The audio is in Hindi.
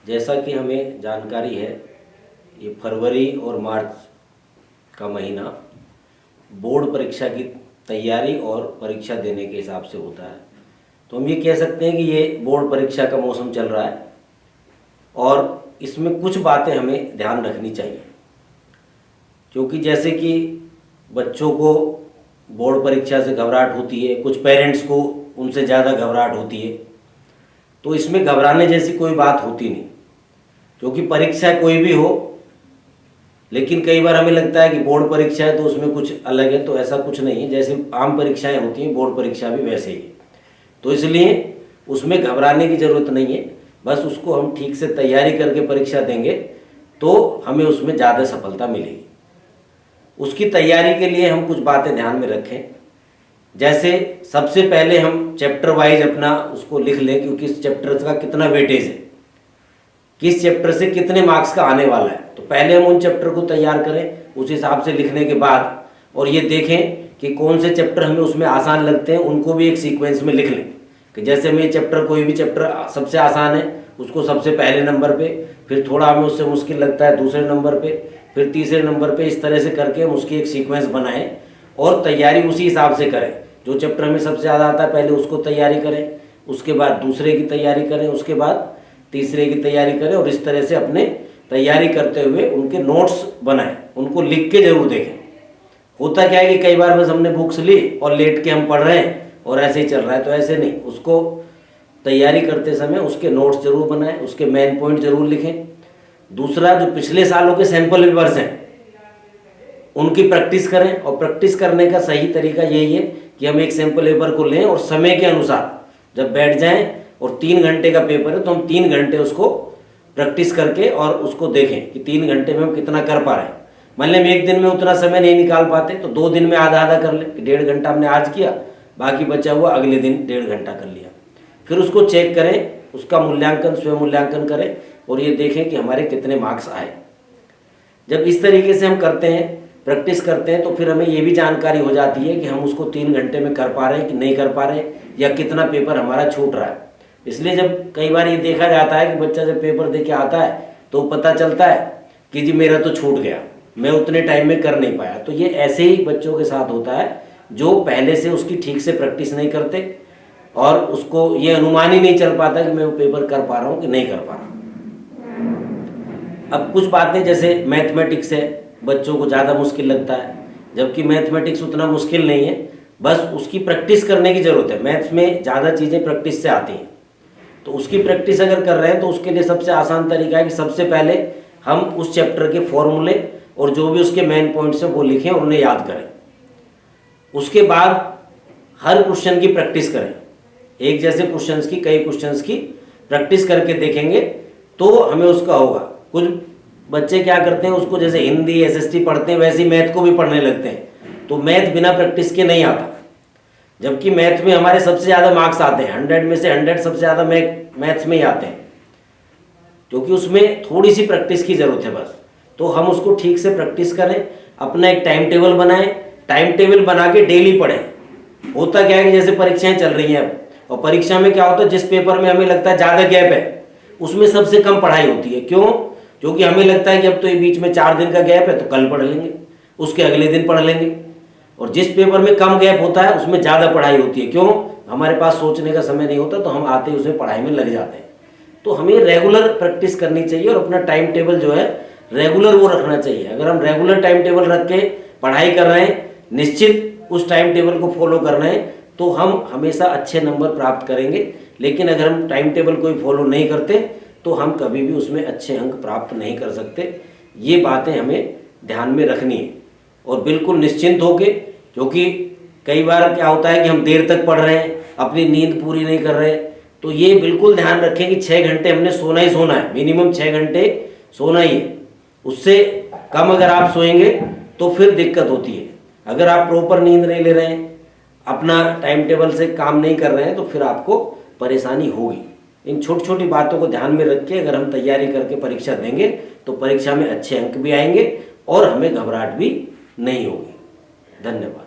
जैसा कि हमें जानकारी है, ये फरवरी और मार्च का महीना बोर्ड परीक्षा की तैयारी और परीक्षा देने के हिसाब से होता है। तो हम ये कह सकते हैं कि ये बोर्ड परीक्षा का मौसम चल रहा है और इसमें कुछ बातें हमें ध्यान रखनी चाहिए, क्योंकि जैसे कि बच्चों को बोर्ड परीक्षा से घबराहट होती है, कुछ पेरेंट्स को उनसे ज़्यादा घबराहट होती है, तो इसमें घबराने जैसी कोई बात होती नहीं, क्योंकि परीक्षा कोई भी हो। लेकिन कई बार हमें लगता है कि बोर्ड परीक्षा है तो उसमें कुछ अलग है, तो ऐसा कुछ नहीं है। जैसे आम परीक्षाएं होती हैं, बोर्ड परीक्षा भी वैसे ही है। तो इसलिए उसमें घबराने की ज़रूरत नहीं है, बस उसको हम ठीक से तैयारी करके परीक्षा देंगे तो हमें उसमें ज़्यादा सफलता मिलेगी। उसकी तैयारी के लिए हम कुछ बातें ध्यान में रखें। जैसे सबसे पहले हम चैप्टर वाइज अपना उसको लिख लें कि किस चैप्टर का कितना वेटेज है, किस चैप्टर से कितने मार्क्स का आने वाला है। तो पहले हम उन चैप्टर को तैयार करें, उस हिसाब से लिखने के बाद और ये देखें कि कौन से चैप्टर हमें उसमें आसान लगते हैं, उनको भी एक सीक्वेंस में लिख लें कि जैसे हमें चैप्टर, कोई भी चैप्टर सबसे आसान है उसको सबसे पहले नंबर पे, फिर थोड़ा हमें उससे मुश्किल लगता है दूसरे नंबर पे, फिर तीसरे नंबर पे, इस तरह से करके हम उसकी एक सीक्वेंस बनाएं और तैयारी उसी हिसाब से करें। जो चैप्टर हमें सबसे ज़्यादा आता है पहले उसको तैयारी करें, उसके बाद दूसरे की तैयारी करें, उसके बाद तीसरे की तैयारी करें और इस तरह से अपने तैयारी करते हुए उनके नोट्स बनाएं, उनको लिख के जरूर देखें। होता क्या है कि कई बार बस हमने बुक्स ली और लेट के हम पढ़ रहे हैं और ऐसे ही चल रहा है, तो ऐसे नहीं। उसको तैयारी करते समय उसके नोट्स जरूर बनाएं, उसके मेन पॉइंट जरूर लिखें। दूसरा, जो पिछले सालों के सैंपल पेपर्स हैं उनकी प्रैक्टिस करें, और प्रैक्टिस करने का सही तरीका यही है कि हम एक सैंपल पेपर को लें और समय के अनुसार जब बैठ जाएं, और 3 घंटे का पेपर है तो हम 3 घंटे उसको प्रैक्टिस करके और उसको देखें कि 3 घंटे में हम कितना कर पा रहे हैं। मान लें हम एक दिन में उतना समय नहीं निकाल पाते तो 2 दिन में आधा आधा कर लें कि 1.5 घंटा हमने आज किया, बाकी बचा हुआ अगले दिन 1.5 घंटा कर लिया। फिर उसको चेक करें, उसका मूल्यांकन, स्वयं मूल्यांकन करें और ये देखें कि हमारे कितने मार्क्स आए। जब इस तरीके से हम करते हैं, प्रैक्टिस करते हैं, तो फिर हमें ये भी जानकारी हो जाती है कि हम उसको 3 घंटे में कर पा रहे हैं कि नहीं कर पा रहे हैं, या कितना पेपर हमारा छूट रहा है। इसलिए जब कई बार ये देखा जाता है कि बच्चा जब पेपर दे के आता है तो पता चलता है कि जी मेरा तो छूट गया, मैं उतने टाइम में कर नहीं पाया। तो ये ऐसे ही बच्चों के साथ होता है जो पहले से उसकी ठीक से प्रैक्टिस नहीं करते और उसको ये अनुमान ही नहीं चल पाता कि मैं वो पेपर कर पा रहा हूँ कि नहीं कर पा रहा हूँ। अब कुछ बातें, जैसे मैथमेटिक्स है, बच्चों को ज़्यादा मुश्किल लगता है, जबकि मैथमेटिक्स उतना मुश्किल नहीं है, बस उसकी प्रैक्टिस करने की ज़रूरत है। मैथ्स में ज़्यादा चीज़ें प्रैक्टिस से आती हैं, तो उसकी प्रैक्टिस अगर कर रहे हैं तो उसके लिए सबसे आसान तरीका है कि सबसे पहले हम उस चैप्टर के फॉर्मूले और जो भी उसके मेन पॉइंट्स हैं वो लिखें और उन्हें याद करें। उसके बाद हर क्वेश्चन की प्रैक्टिस करें, एक जैसे क्वेश्चंस की, कई क्वेश्चंस की प्रैक्टिस करके देखेंगे तो हमें उसका होगा। कुछ बच्चे क्या करते हैं, उसको जैसे हिंदी एसएसटी पढ़ते हैं वैसे ही मैथ को भी पढ़ने लगते हैं, तो मैथ बिना प्रैक्टिस के नहीं आता। जबकि मैथ में हमारे सबसे ज़्यादा मार्क्स आते हैं, 100 में से 100 सबसे ज़्यादा मैथ्स में ही आते हैं, क्योंकि उसमें थोड़ी सी प्रैक्टिस की ज़रूरत है बस। तो हम उसको ठीक से प्रैक्टिस करें, अपना एक टाइम टेबल बनाएं, टाइम टेबल बना के डेली पढ़ें। होता क्या है कि जैसे परीक्षाएं चल रही हैं अब, और परीक्षा में क्या होता है, जिस पेपर में हमें लगता है ज़्यादा गैप है उसमें सबसे कम पढ़ाई होती है। क्यों? क्योंकि हमें लगता है कि अब तो ये बीच में 4 दिन का गैप है तो कल पढ़ लेंगे, उसके अगले दिन पढ़ लेंगे। और जिस पेपर में कम गैप होता है उसमें ज़्यादा पढ़ाई होती है। क्यों? हमारे पास सोचने का समय नहीं होता, तो हम आते ही उसमें पढ़ाई में लग जाते हैं। तो हमें रेगुलर प्रैक्टिस करनी चाहिए और अपना टाइम टेबल जो है रेगुलर वो रखना चाहिए। अगर हम रेगुलर टाइम टेबल रख के पढ़ाई कर रहे हैं, निश्चित उस टाइम टेबल को फॉलो कर रहे हैं, तो हम हमेशा अच्छे नंबर प्राप्त करेंगे। लेकिन अगर हम टाइम टेबल कोई फॉलो नहीं करते तो हम कभी भी उसमें अच्छे अंक प्राप्त नहीं कर सकते। ये बातें हमें ध्यान में रखनी है और बिल्कुल निश्चिंत होके, क्योंकि कई बार क्या होता है कि हम देर तक पढ़ रहे हैं, अपनी नींद पूरी नहीं कर रहे। तो ये बिल्कुल ध्यान रखें कि 6 घंटे हमने सोना ही सोना है, मिनिमम 6 घंटे सोना ही है। उससे कम अगर आप सोएंगे तो फिर दिक्कत होती है। अगर आप प्रॉपर नींद नहीं ले रहे हैं, अपना टाइम टेबल से काम नहीं कर रहे हैं, तो फिर आपको परेशानी होगी। इन छोटी छोटी बातों को ध्यान में रख के अगर हम तैयारी करके परीक्षा देंगे तो परीक्षा में अच्छे अंक भी आएंगे और हमें घबराहट भी नहीं होगी। धन्यवाद।